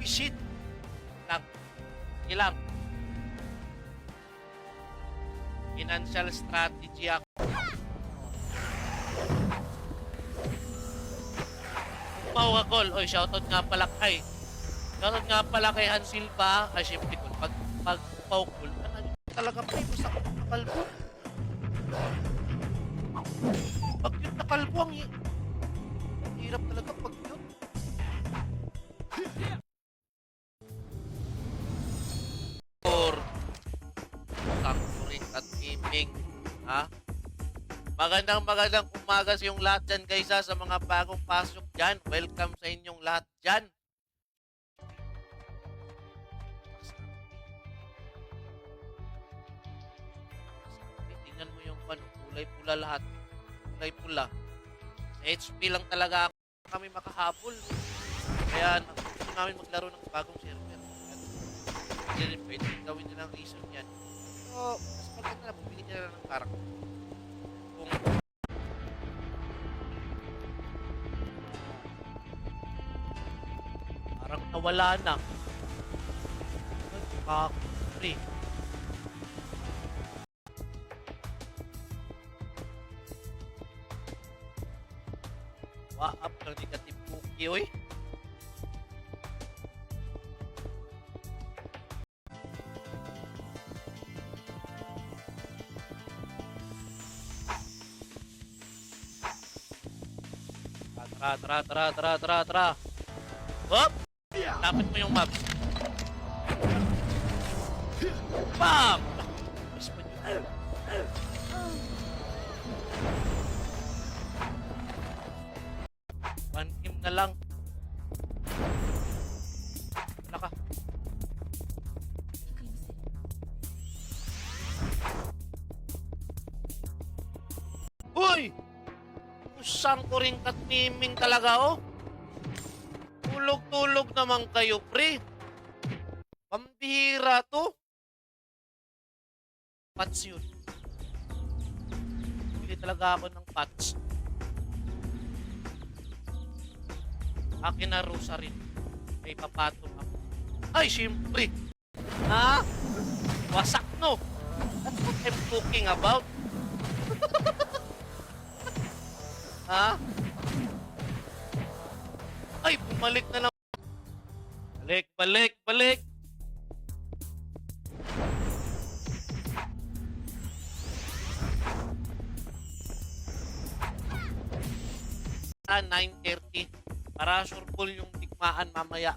Visit lang. Ilang. Financial strategy ako. Pau ka, Col. Oy, shoutout nga pala kay. Shoutout nga pala kay Han Silva. Ay, syempre, Col. Pag Pau, Col. Ano talaga pa ito sa kalbo? Pag yun na kalbo, ang hirap talaga pag yun. Or Tangkuring at Miming. Ha? Magandang umaga sa yung lahat dyan guys ha, sa mga bagong pasok dyan. Welcome sa inyong lahat dyan. Tingnan mo yung kulay pula lahat. Kulay pula. Sa HP lang talaga kami makahabol. Kaya gusto namin maglaro ng bagong server. Hindi rin pwede gawin nilang reason yan. So, mas maganda na, bumili nila ng karakter. Parang nawala na. Kakuri. Waap ng negative cookie, oy. Tara. Hop! Tapit mo yung map. Bam! Miss mo yun. One team na lang. Wala ka. Uy! Usang ko rin katmiming talaga, oh. Tulog-tulog naman kayo, pre. Pambihira to. Pats yun. Bili talaga ako ng pats. Akin na rusa rin. May papatong ako. Ay, siyempre. Ha? Wasak, no? That's what I'm talking about. Ha? Ay, bumalik na lang. Balik. 9:30 para sure full yung tikmaan mamaya.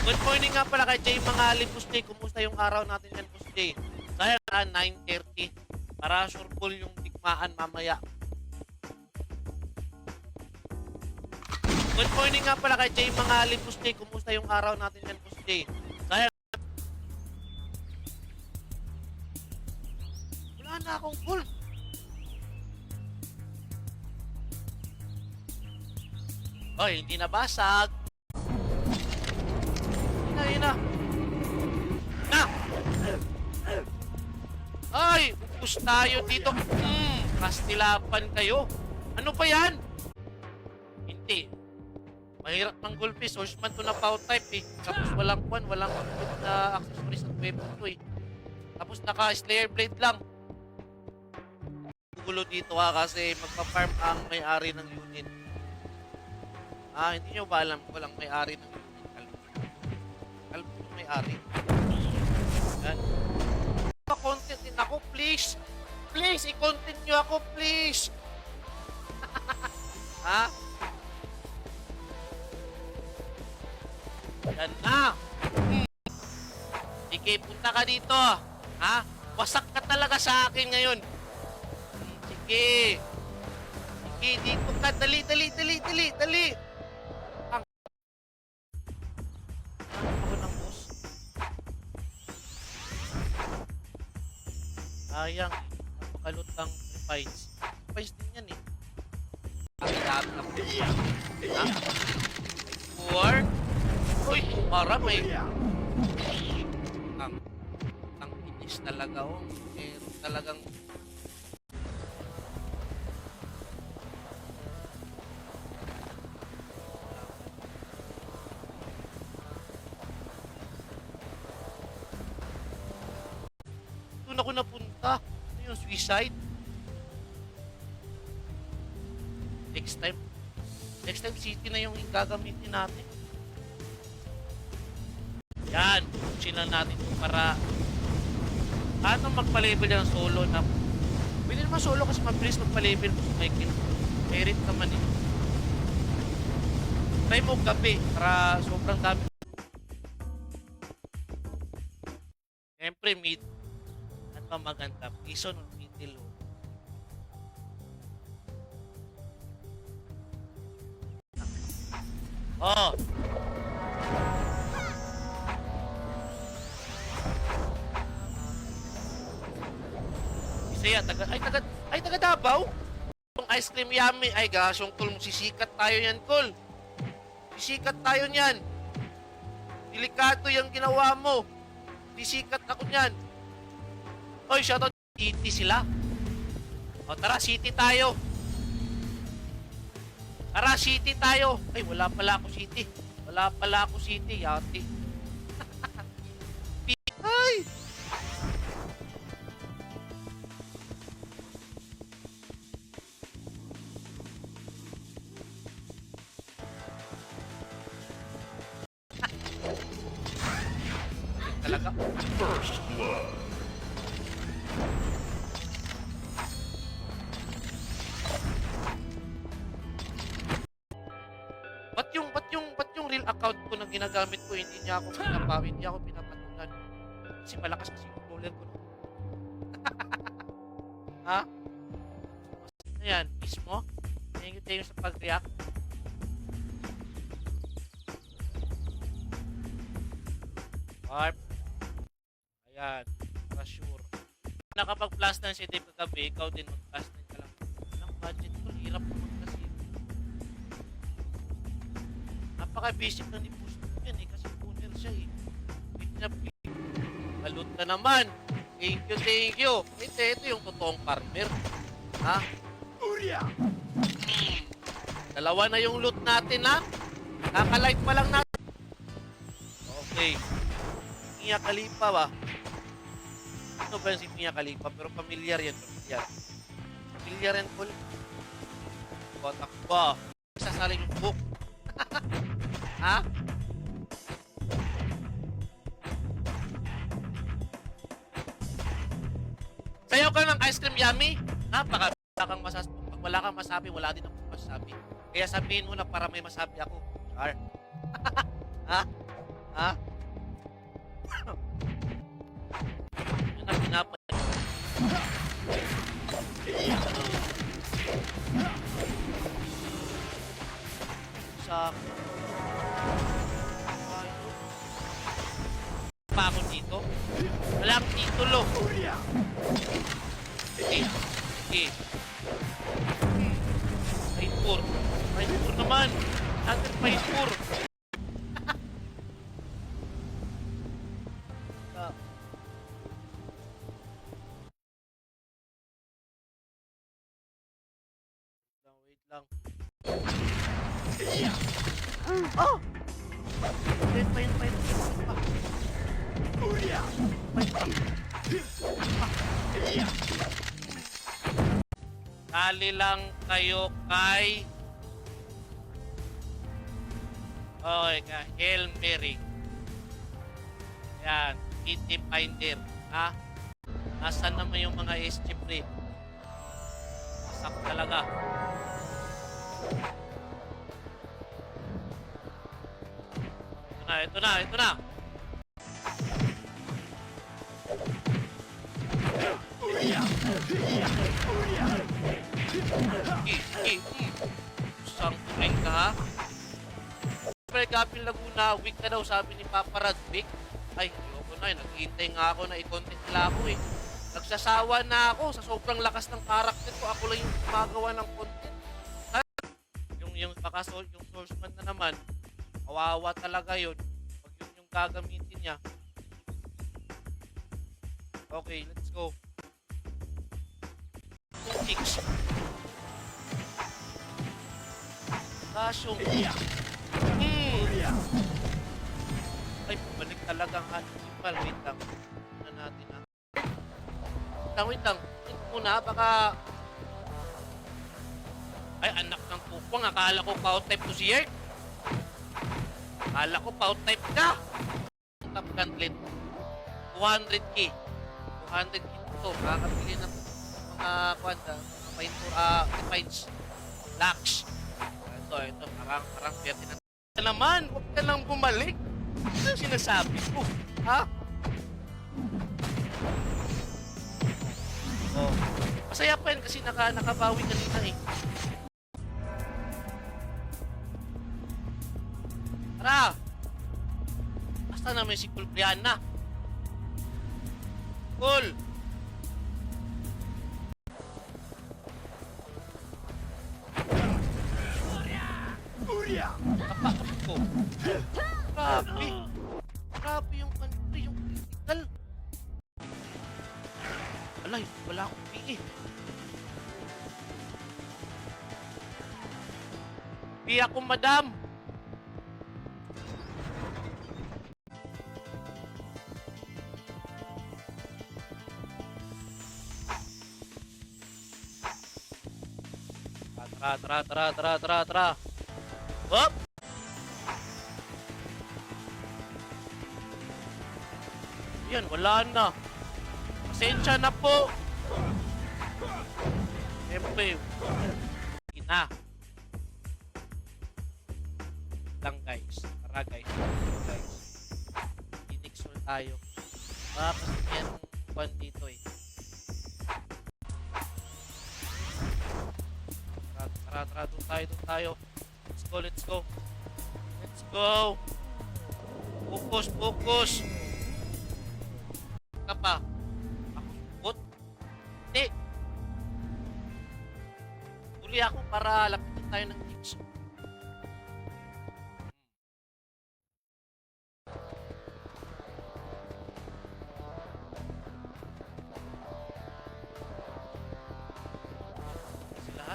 Good morning nga pala kay Jay Mangali, Pusday. Kumusta yung araw natin yan, Pusday? Dahil 9:30 para sure full yung tikmaan mamaya. Good morning nga pala kay Jay Mangali, Pusday. Kumusta yung araw natin yan, Pusday? Dahil wala na akong gold. Oy, hindi nabasag. Yun na. Ay, upos tayo dito. Kastilapan kayo. Ano ba yan? Hindi. Mahirap ng gulpis. Horseman to na power type eh. Tapos walang good na accessories at weapon to eh. Tapos naka-slayer blade lang. Gugulo dito ha kasi magpa-farm ang may-ari ng unit. Hindi nyo ba alam ko lang may-ari ng unit? Kalbo yung may-ari. Yan. Content din ako, please. Please, i-content nyo ako, please. Ha? Yan na. Sige, punta ka dito. Ha? Wasak ka talaga sa akin ngayon. Sige. Sige, dito ka. Dali. Ako ng boss. Sayang. Napakalot lang revives. Revives din yan eh. Lahat ng ha? War? Uy, para may ang inis talaga oh. Meron talagang yung suicide. Next time city na yung gagamitin natin. Yan, pusin lang natin ito para ano magpa-level yan solo na pwede naman solo kasi mabilis magpa-level kung Michael. Merit naman eh. Try mo gabi para sobrang dami. Siyempre mid. Ano ba maganda? Prison or middle? Oh. Isaya, taga Davao? Yung ice cream yummy. Ay, gosh, yung tol, sisikat tayo yan, tol. Sisikat tayo niyan. Delikado yung ginawa mo. Sisikat ako niyan. Oy, shoutout. City sila. O, tara, city tayo. Tara, city tayo. Ay, wala pala ako city. Wala pala ako city. Yati. Ay! Talaga. First blood. Ba't yung real account ko na ginagamit ko hindi niya ako pinapatulan. Kasi malakas kasi yung controller ko. No? Ha? Ayan, mismo. Thank you sa pag-react. Warp. Ayan, para sure. Nakapag-plus na si Dave kagabi, ikaw din mag-plus na ka lang. Walang budget ko, hirap naman kasi. Napaka-basic na ni Pusto yan eh, kasi tuner siya eh. Balut na naman. Thank you. Ito yung totoong farmer. Ha? Dalawa na yung loot natin ha. Kakalight pa lang natin. Okay. Mia Khalifa ba? Ano ba si Mia Khalifa? Pero familiar yan. Familiar yan po. Kotak ba? Sasaling yung book. Ha? Sayaw ka ng ice cream yummy? Napaka kang masasabi. Pag wala kang masabi, wala din akong masasabi. Kaya sabihin mo na para may masabi ako. Char. Ha? Ha? Yun ang pinapay. Sa pa ako dito. Wala akong titulo. Okay. Painpur naman. Natin painpur. Wait lang. Oh! Pain. Dali lang kayo kay Hail Mary. Yan, City Finder. Ha? Nasaan naman yung mga SG pre? Masak talaga. Ito na. Usang tuling ka ha? Siyempre Gapil Laguna, week na daw sabi ni Papa Radvick. Ay, ayoko na eh. Naghihintay nga ako na i-content nila ako eh. Nagsasawa na ako sa sobrang lakas ng karakter ko. Ako lang yung gumagawa ng content. Yung sourceman na naman, kawawa talaga yun. Pag yun yung gagamitin niya. Okay, let's go. 2-6. Kasyong. Ay, pabalik talaga ang animal. Wait lang. Tignan natin ha. Wait lang. muna, baka... Ay, anak ng kupang, akala ko pa-type to si Yerk. Akala ko pa-type ka. Top gauntlet. 200k. 200k ito. Makakabili ng mga kwanda, mga defines. Lax. Ito. Parang pwede na. Naman, huwag ka lang bumalik. Ano sinasabi ko? Ha? Oh. Masaya pa yan kasi nakabawi kanina eh. Tara! Basta naman si Kulpriana. Kul! Kapasok ko. Grabe. Grabe yung country, yung critical. Alay, wala akong PE. PE ako, madam. Tara. Hop! Yan, wala na. Pasensya na po. Siyempre. Ina. Lang guys. Tara guys. Inixol tayo. Kasi yan one dito eh. Tara. Doon tayo. Let's go. Focus. Ka pa. Ako sukot? Hindi. Uli ako para lapitan tayo ng tips.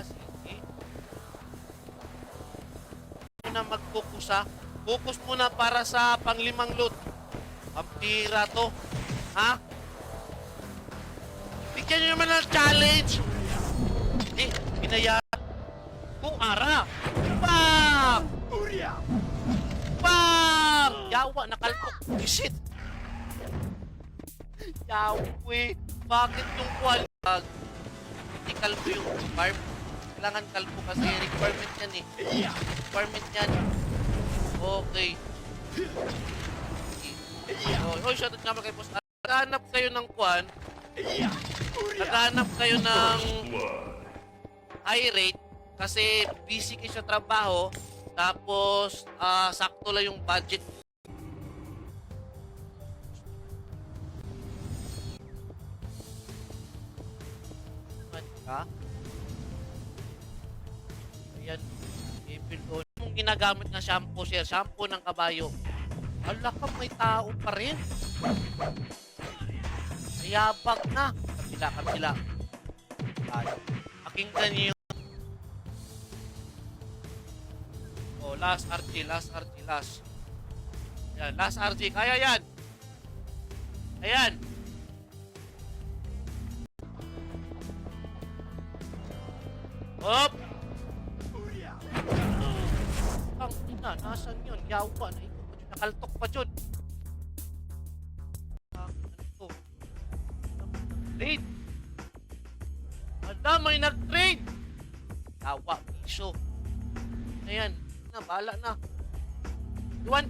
Sige. Na mag-focus ha. Focus muna para sa panglimang loot. Pampira to. Ha? Bigyan nyo naman ng challenge. Pinaya. Kung ara. Bang! Bang! Yawa, nakalpok. Shit. Yawi. Bakit yung quality? Hindi kalpo yung farm. Kailangan kalpo kasi requirement yan eh. Requirement yan. Okay. Shoutout nga mga kay boss. Naghanap kayo ng kwan. Naghanap kayo ng high rate kasi busy kayo sa trabaho. Tapos, sakto lang yung budget. Ayan. Yung ginagamit na shampoo, sir. Shampoo ng kabayo. Ala ka, may tao pa rin. Mayabag na. Kabila. Pakinggan niyo. Oh, last RG. Yan, last RG. Kaya yan. Ayan. Hop! Ang ina, nasan yun? Yawa, nakaltok pa dyan. Ano to? Trade! Ala, may nag-trade! Yawa, piso. Ayan, bahala na. Iwan,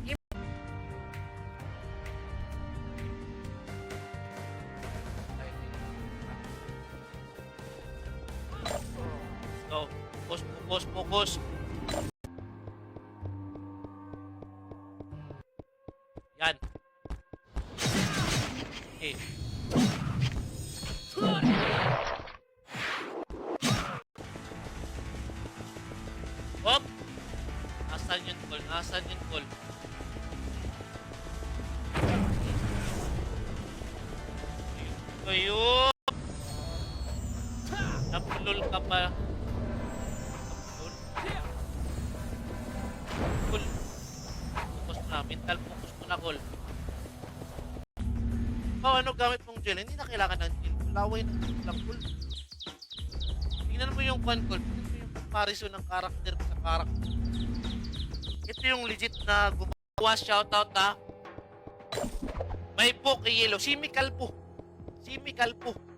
So, focus. Yan. Okay. Hop! Nasaan yung call? Ayun! Napulol ka pa. Cool. Focus mo na. Mental focus mo na, Col. Ano gamit mong gel? Hindi na kailangan ng gel. Laway ng gel lang, Col. yung Pancol, tignan mo yung comparison ng character sa character. Ito yung legit na gumawa. Shoutout ha. May po kay Yellow. Si Mikalpo.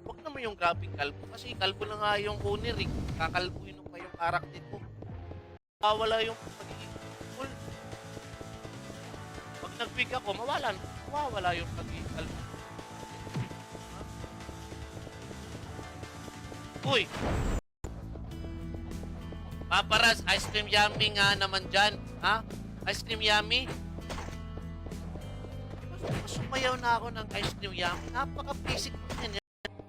Huwag naman yung graphic kalbo. Kasi kalbo na nga yung owner eh. Kakalbuin pa yung character ko. Mawala yung pagiging cool. Pag nag-wig ako, mawawala yung pagiging kalbo. Uy! Paparaz, ice cream yummy nga naman dyan. Ha? Ice cream yummy? Sumayaw na ako ng ice cream yummy. Napaka-basic yan.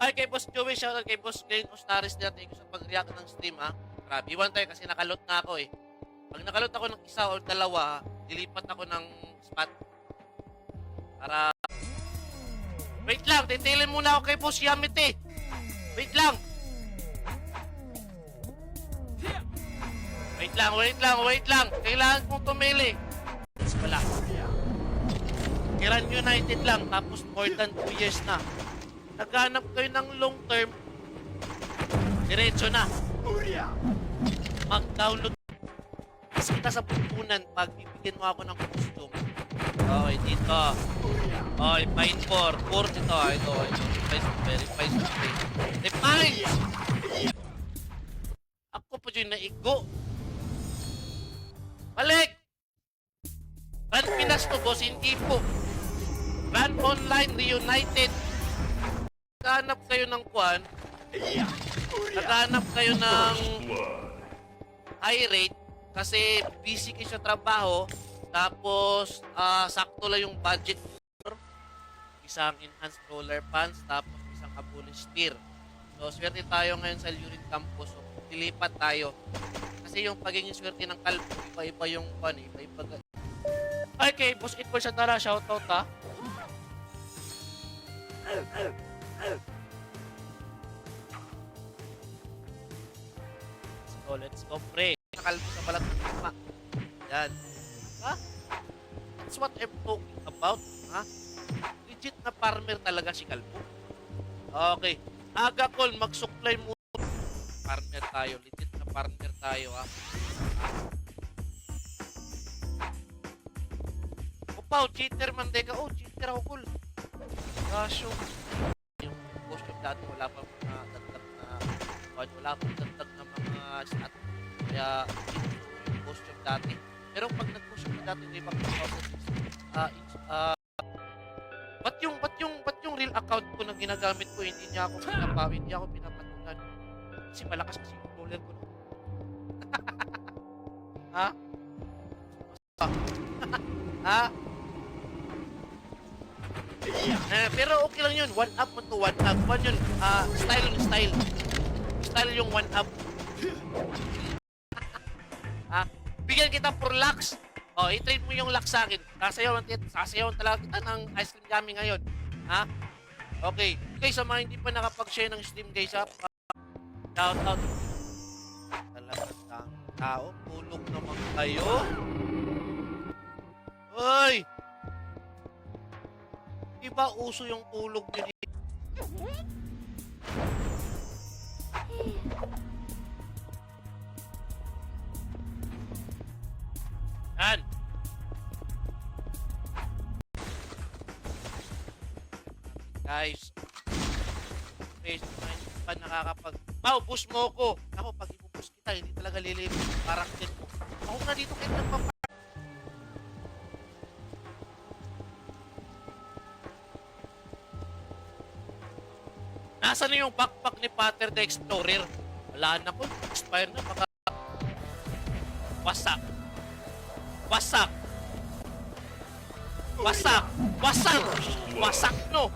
Ay, kay Boss Joey, shoutout kay Boss Glenn Ostaris na thank you sa pag-react ng stream, ha? Grabe, one time kasi nakalot na ako, eh. Pag nakalot ako ng isa o dalawa, dilipat ako ng spot. Para... Wait lang, titilan muna ako kay Boss Yamite. Wait lang. Wait lang. Kailangan kong tumili. Wala. Kiran United lang, tapos more than 2 years na. Naghanap kayo ng long term, diretso na. Mag-download. Kasi kita sa pupunan, pag bibigyan mo ako ng costume. Okay, dito. Okay, fine 4. 4 dito. Ito. Verify sa space. Define! Ako po dyan naigo. Balik! Run Pinas to, boss. Hindi po. Run Online Reunited. Naghanap kayo ng kwan. Naghanap kayo ng high rate kasi busy kayo sa trabaho. Tapos, sakto lang yung budget. Isang enhanced roller pants, tapos isang abolish steer. So, swerte tayo ngayon sa Lurin Campus. So, dilipat tayo. Kasi yung pagiging swerte ng kalbo, iba-iba yung kwan, iba-iba. Ay, kay Boss Equal sa tara, shoutout ha. So, let's go, pre. Nakalbo sa balat ng tama. Yan. Ha? That's what I'm talking about. Ha? Legit na farmer talaga si Kalbo. Okay. Aga call, mag-supply mo. Farmer tayo. Legit na farmer tayo, ha? Opaw, cheater man ka. Oh, cheater ako, cool. Gosh, yung costume dati, wala pa mga dagdag na wala pa dagdag na mga stat. Kaya, yung costume dati. Pero pag nag-costume dati, di ba, 2006, ba't yung real account ko na ginagamit ko, hindi ako pinapatulan. Kasi malakas kasi yung roller ko. No? Ha? Ha? Pero okay lang yun. One up mo to one up. One yun. Style yung style. Style yung one up. Bigyan kita for lax. Oh, i-trade mo yung lax sa akin. Sasayawan talaga kita ng ice cream yummy ngayon. Ha? Okay. Okay, sa mga hindi pa nakapag-share ng stream, guys, ha? Shout out. Talagang tao. Tulog naman kayo. Hoy! Di ba uso yung tulog nyo dito? Yan. Guys. Face hindi pa nakakapag... Pao, push mo ko. Ako, pag ipupush kita, hindi talaga lilip. Parang din mo. Ako na dito kahit nagpapa... Nasaan na yung backpack ni Pater the Explorer? Wala na po. Expire na. Baka... Wasak. Wasak. Wasak. Wasak. Wasak, no?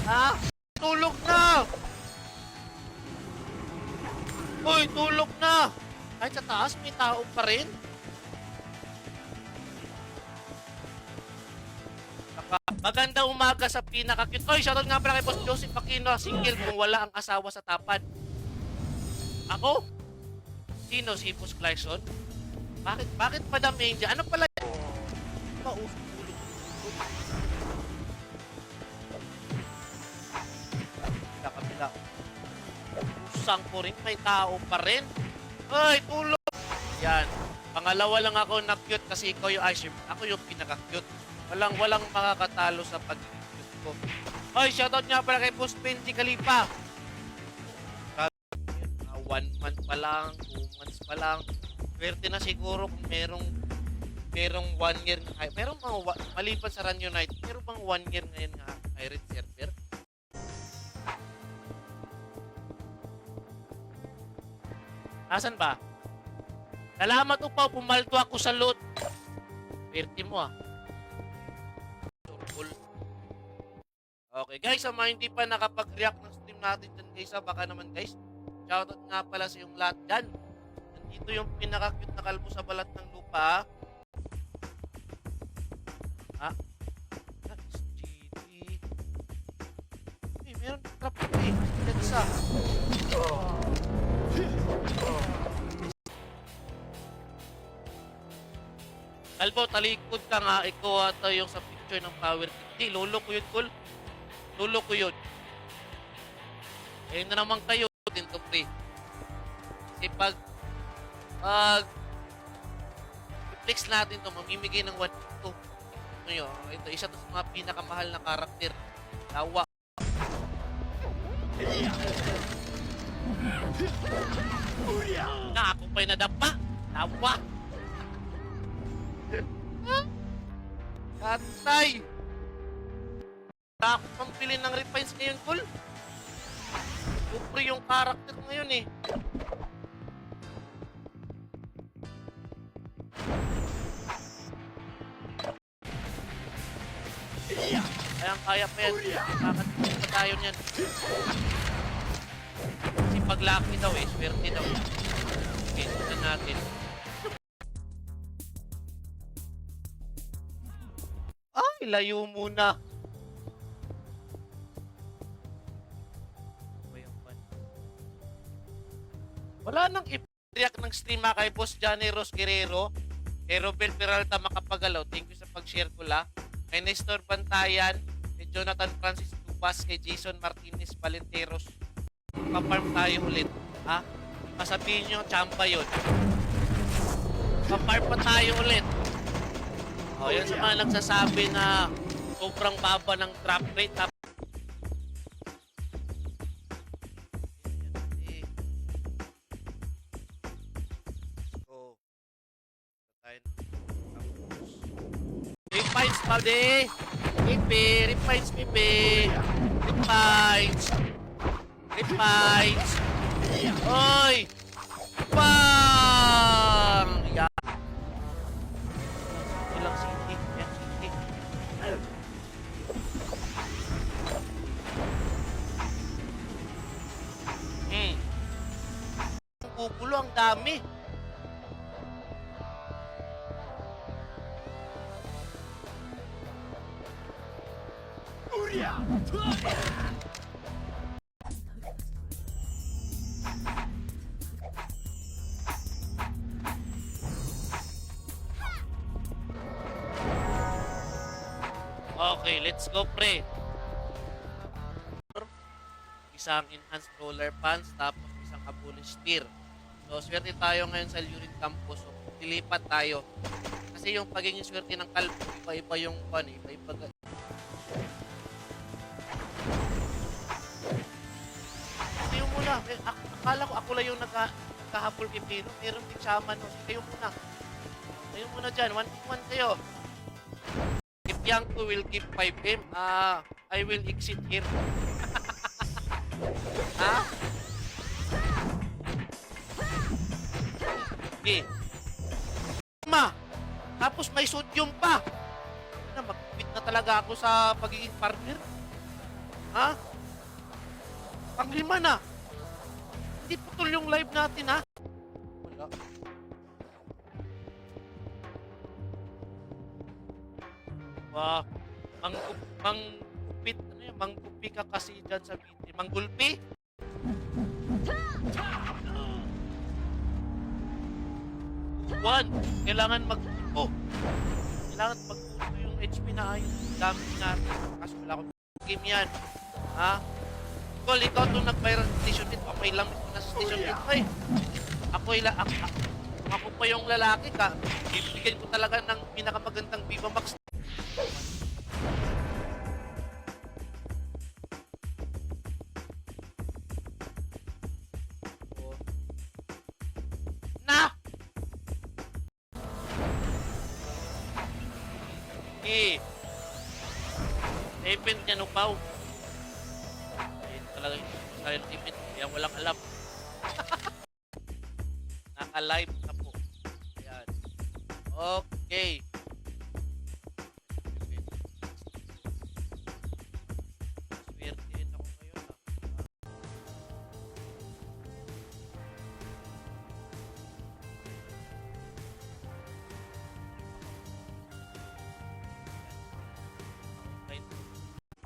Ha? Tulog na! Uy, tulog na! Kahit sa taas, may tao pa rin. Magandang umaga sa pinaka-cute. Oy, shoutout nga pala kay Boss Joseph Aquino, single kung wala ang asawa sa tapad. Ako? Sino? Si Boss Clarkson? Bakit Madam Angel? Ano pala yan? Mausok tulog. Kabila. Pusang po rin, may tao pa rin. Ay, tulog! Yan. Pangalawa lang ako na cute kasi ikaw yung Ice. Ako yung pinaka-cute. Walang makakatalo sa pag-cute ko. Ay, shoutout nga pala kay Boss Benji Kalipa. 1 month pa lang, 2 months pa lang. Swerte na siguro kung merong 1 year na merong mga maliban sa Run United, meron bang 1 year ngayon nga Pirate server? Asan ba? Salamat upaw, pumalto ako sa loot. Swerte mo ah. Surful. Okay guys, sa mga hindi pa nakapag-react ng stream natin dyan guys, baka naman guys, shoutout nga pala sa yung lahat dyan. Nandito yung pinaka-cute na kalbo sa balat ng lupa. Ah? That's GD. Hey, meron trap eh. Let's Kalbo, talikod ka nga. Ikaw ata yung sa picture ng power. Hindi, lolo ko yun, Kul. Lolo ko yun. Ayun na naman kayo din to pre. Kasi pag flex natin to, mamimigay ng 1 to. Ito, isa to sa mga pinakamahal na karakter. Lawa. Na ako pa'y nadapa. Lawa. Katay! Takot pang pili ng refines ngayon, Kul. Super yung karakter ngayon eh. Kaya pa yan. Nakakatipid pa tayo niyan. Kasi pag lucky daw eh, swerte daw. Okay, ito natin. Ay, layo muna. Wala nang i-react ng stream kay Boss Johnny Ros Guerrero, kay Robel Peralta Makapagalaw. Thank you sa pag-share ko la. Kay Nestor Bantayan, kay Jonathan Francis Tupas, kay Jason Martinez Valenteros. Pa-farm tayo ulit. Ha? Masabihin nyo, champa yun. Pa-farm pa tayo ulit. O, yun sa mga nagsasabi na sobrang baba ng drop rate. Refines pade. Pipi, refines pipi. Refines. Refines. Oy! Bang! Yan. Ilang city. Yan city. Kukulo ang dami. Okay, let's go pre. Isang enhanced roller pants tapos isang abolish spear. So swerte tayo ngayon sa Lurid Campus. So lilipat tayo. Kasi yung pagiging swerte ng kalbo, iba-iba yung iba-iba. Kayo muna. Akala ko ako lang yung nagkahabol kay Pino. Meron din shaman. No? Kayo muna. Kayo muna dyan. 1-1 kayo. If Yanko will keep 5M, I will exit here. Ha? Okay. Tapos may sodium pa. Mag-quit na talaga ako sa pagiging partner. Ha? Pang-5 na. Hindi putol yung live natin, ha? Wala. Wow. Manggupit. Ano yan? Manggupi ka kasi dyan sa video. Manggulpi? One. Kailangan kailangan magputo yung HP na ayun. Gamit natin. Kasi wala akong game yan. Ha? Ikaw itong nag-viral station dito. may lamig na sa station dito eh. Ako pa yung lalaki ka. Bibigyan ko talaga ng pinakamagandang Viva Max. Na! Eh! Event niya no, Pao. Ayun talaga yung silent event. Kaya walang alam. Naka-live na po. Ayan. Okay. Swerte din ako ngayon. Okay.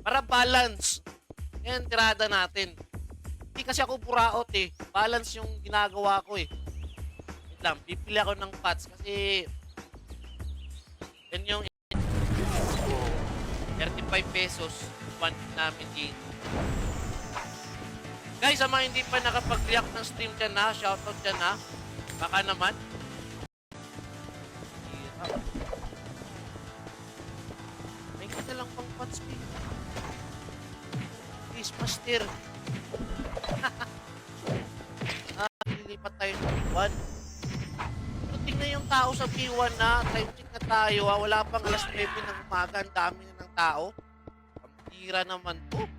Para balance. Yan, tirada natin. Hindi kasi ako buraot eh. Balance yung ginagawa ko eh. Wait lang, bibili ako ng pots kasi yan yung 35 pesos one namin dito. Guys, sa mga hindi pa nakapag-react ng stream dyan na, shoutout dyan na. Baka naman. May kita lang pang pots eh. Please, master. Lilipat tayo sa P1. Pero tingnan yung tao sa P1 na. Time check na tayo. Wala pang alas 9 ng umaga. Ang dami na ng tao. Ang tira naman po.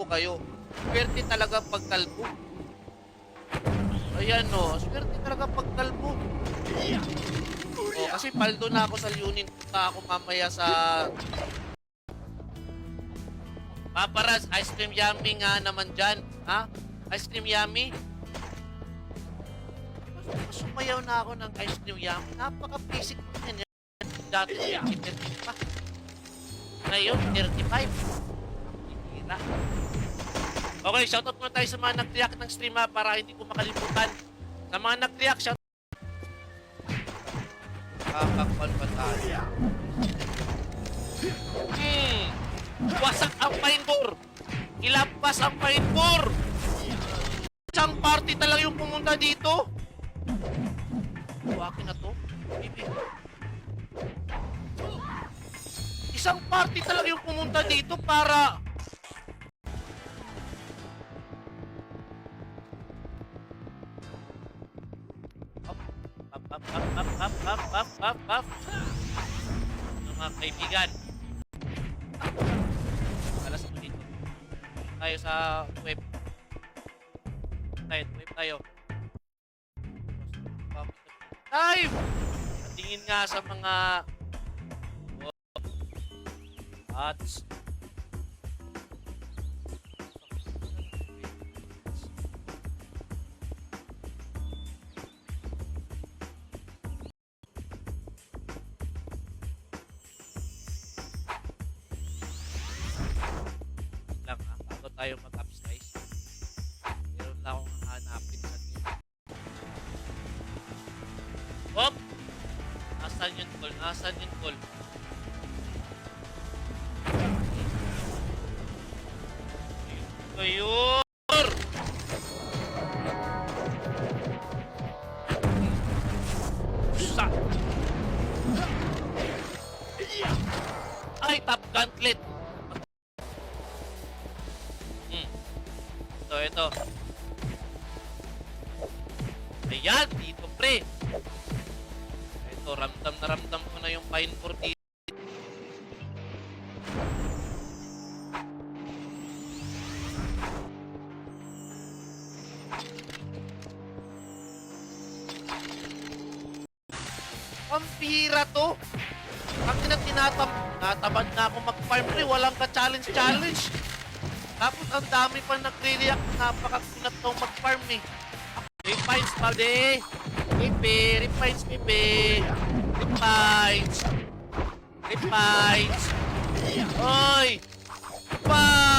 O kayo. Swerte talaga pagkalbo. Ayan o. Swerte talaga pagkalbo. O, kasi paldo na ako sa Lunin. Punta ako mamaya sa Paparaz, ice cream yummy nga naman dyan. Ha? Ice cream yummy? Sumayaw na ako ng ice cream yummy. Napaka-basic ko yan. Dati 30 pa. Ngayon, 35. Hihira. Okay, shoutout muna tayo sa mga nag-react ng stream ha, para hindi ko makalimutan. Sa mga nag-react, shoutout. Kakakpan pa tayo. Wasak ang painbor. Ilampas ang painbor. Isang party talaga yung pumunta dito. Buwakin na to. Bibi. Isang party talaga yung pumunta dito para up. Mga kaibigan. Alas mo dito. Tayo sa web. Tayo. Time! Tingin nga sa mga ads. Bago tayo mag-ups guys, meron lang akong hanapin sa team. Hop! Nasaan yung call? Ayun! Sa! Ay, top gauntlet! Ito. Ayan, dito pre. Ito, ramdam na ramdam ko na yung pine for dito. Ang pira to. Ang natamad na ako mag-farm pre. Walang ka-challenge. Tapos ang dami pa nagre-react. Napakakunat daw mag-farm eh. Refines pa de. Refines pipe. Refines. Oy! Pa!